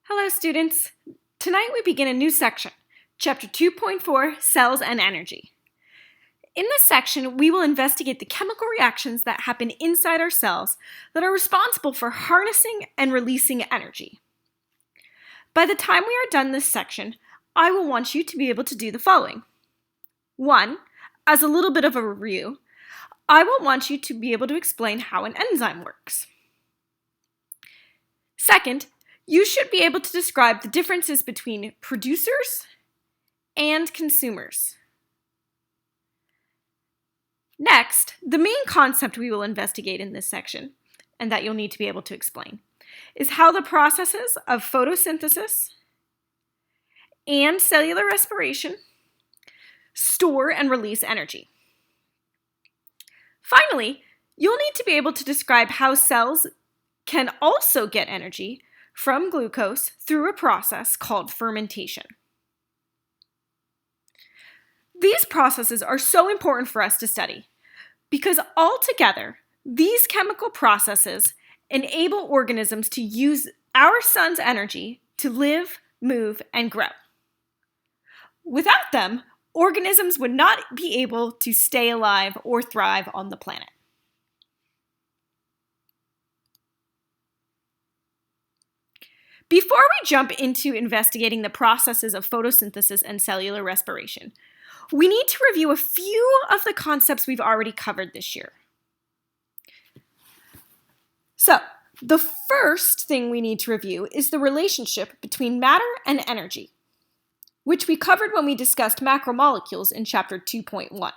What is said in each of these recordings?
Hello students! Tonight we begin a new section, Chapter 2.4, Cells and Energy. In this section, we will investigate the chemical reactions that happen inside our cells that are responsible for harnessing and releasing energy. By the time we are done this section, I will want you to be able to do the following. 1. As a little bit of a review, I will want you to be able to explain how an enzyme works. Second, you should be able to describe the differences between producers and consumers. Next, the main concept we will investigate in this section, and that you'll need to be able to explain, is how the processes of photosynthesis and cellular respiration store and release energy. Finally, you'll need to be able to describe how cells can also get energy from glucose through a process called fermentation. These processes are so important for us to study because altogether, these chemical processes enable organisms to use our sun's energy to live, move, and grow. Without them, organisms would not be able to stay alive or thrive on the planet. Before we jump into investigating the processes of photosynthesis and cellular respiration, we need to review a few of the concepts we've already covered this year. So, the first thing we need to review is the relationship between matter and energy, which we covered when we discussed macromolecules in Chapter 2.1.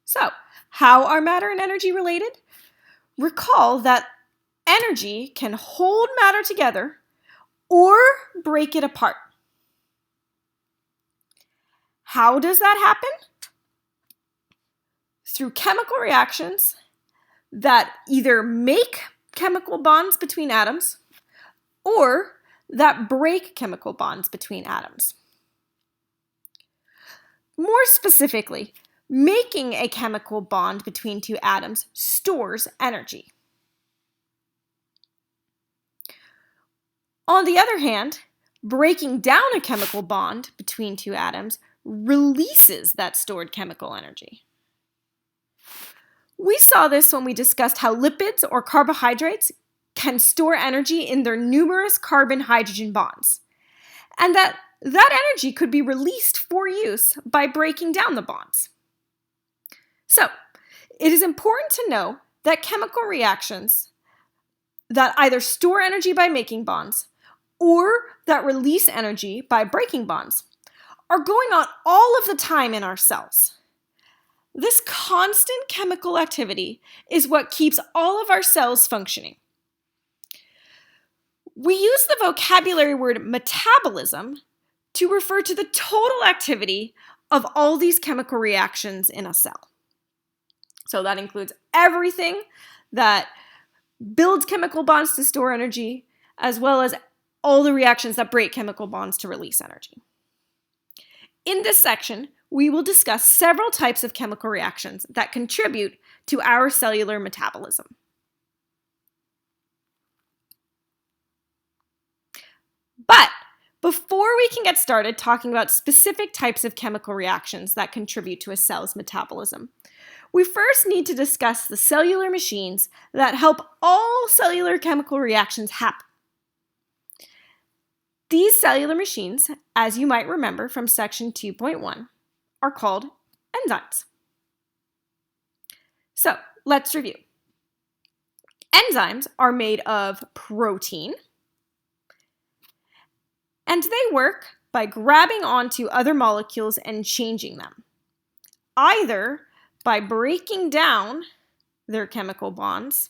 So, how are matter and energy related? Recall that energy can hold matter together or break it apart. How does that happen? Through chemical reactions that either make chemical bonds between atoms or that break chemical bonds between atoms. More specifically, making a chemical bond between two atoms stores energy. On the other hand, breaking down a chemical bond between two atoms releases that stored chemical energy. We saw this when we discussed how lipids or carbohydrates can store energy in their numerous carbon-hydrogen bonds, and that energy could be released for use by breaking down the bonds. So, it is important to know that chemical reactions that either store energy by making bonds or that release energy by breaking bonds are going on all of the time in our cells. This constant chemical activity is what keeps all of our cells functioning. We use the vocabulary word metabolism to refer to the total activity of all these chemical reactions in a cell. So that includes everything that builds chemical bonds to store energy, as well as all the reactions that break chemical bonds to release energy. In this section, we will discuss several types of chemical reactions that contribute to our cellular metabolism. But before we can get started talking about specific types of chemical reactions that contribute to a cell's metabolism, we first need to discuss the cellular machines that help all cellular chemical reactions happen. These cellular machines, as you might remember from section 2.1, are called enzymes. So, let's review. Enzymes are made of protein, and they work by grabbing onto other molecules and changing them, either by breaking down their chemical bonds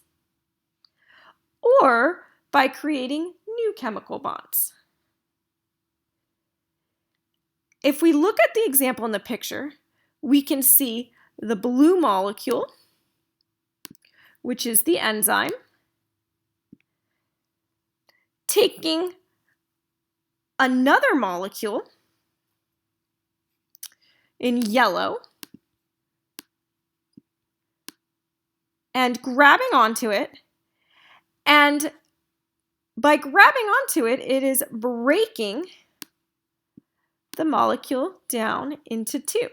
or by creating new chemical bonds. If we look at the example in the picture, we can see the blue molecule, which is the enzyme, taking another molecule in yellow and grabbing onto it and by grabbing onto it, it is breaking the molecule down into two.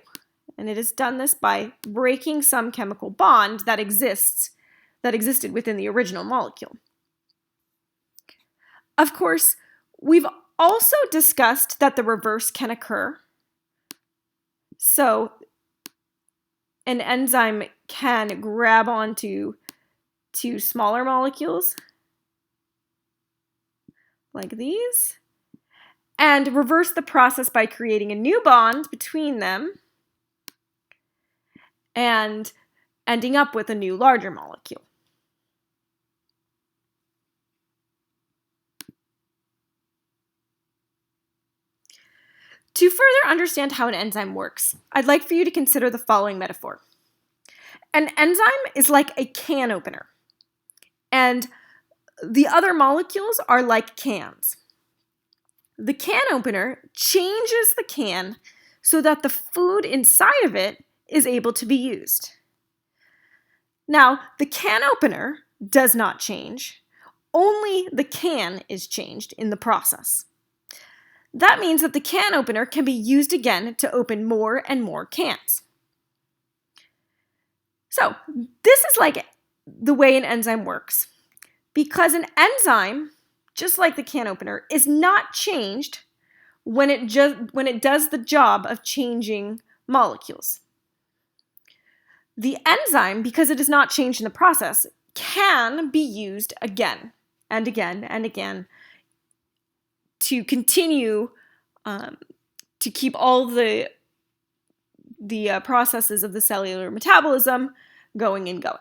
And it has done this by breaking some chemical bond that existed within the original molecule. Of course, we've also discussed that the reverse can occur. So an enzyme can grab onto two smaller molecules like these and reverse the process by creating a new bond between them and ending up with a new larger molecule. To further understand how an enzyme works, I'd like for you to consider the following metaphor. An enzyme is like a can opener, and the other molecules are like cans. The can opener changes the can so that the food inside of it is able to be used. Now, the can opener does not change. Only the can is changed in the process. That means that the can opener can be used again to open more and more cans. So, this is like the way an enzyme works. Because an enzyme, just like the can opener, is not changed when it does the job of changing molecules. The enzyme, because it is not changed in the process, can be used again and again and again to continue to keep all the processes of the cellular metabolism going and going.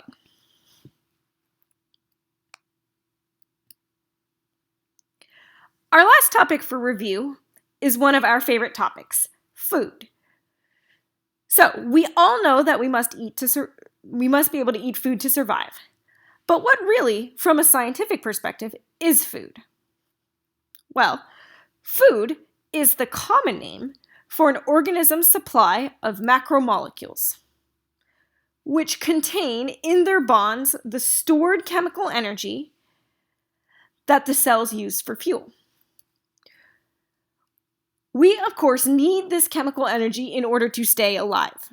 Our last topic for review is one of our favorite topics, food. So, we all know that we must be able to eat food to survive. But what really, from a scientific perspective, is food? Well, food is the common name for an organism's supply of macromolecules, which contain in their bonds the stored chemical energy that the cells use for fuel. We, of course, need this chemical energy in order to stay alive.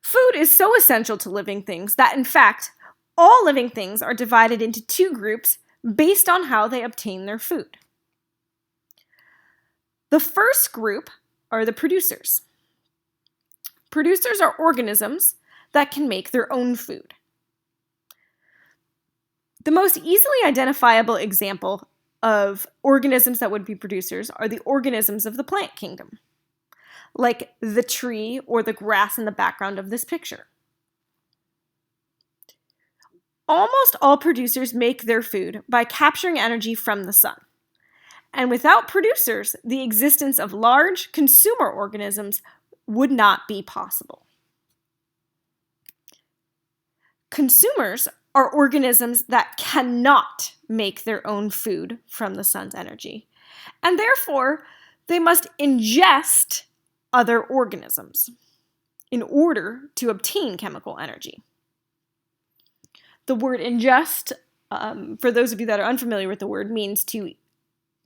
Food is so essential to living things that, in fact, all living things are divided into two groups based on how they obtain their food. The first group are the producers. Producers are organisms that can make their own food. The most easily identifiable example of organisms that would be producers are the organisms of the plant kingdom, like the tree or the grass in the background of this picture. Almost all producers make their food by capturing energy from the sun. And without producers, the existence of large consumer organisms would not be possible. Consumers are organisms that cannot make their own food from the sun's energy, and therefore they must ingest other organisms in order to obtain chemical energy. The word ingest, for those of you that are unfamiliar with the word, means to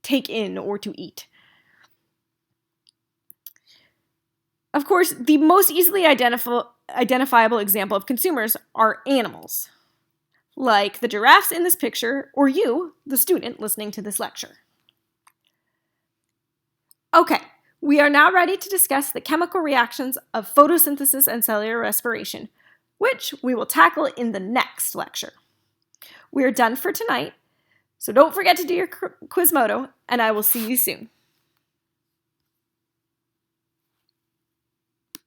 take in or to eat. Of course, the most easily identifiable example of consumers are animals, like the giraffes in this picture, or you, the student listening to this lecture. Okay, we are now ready to discuss the chemical reactions of photosynthesis and cellular respiration, which we will tackle in the next lecture. We are done for tonight, so don't forget to do your Quizmodo, and I will see you soon.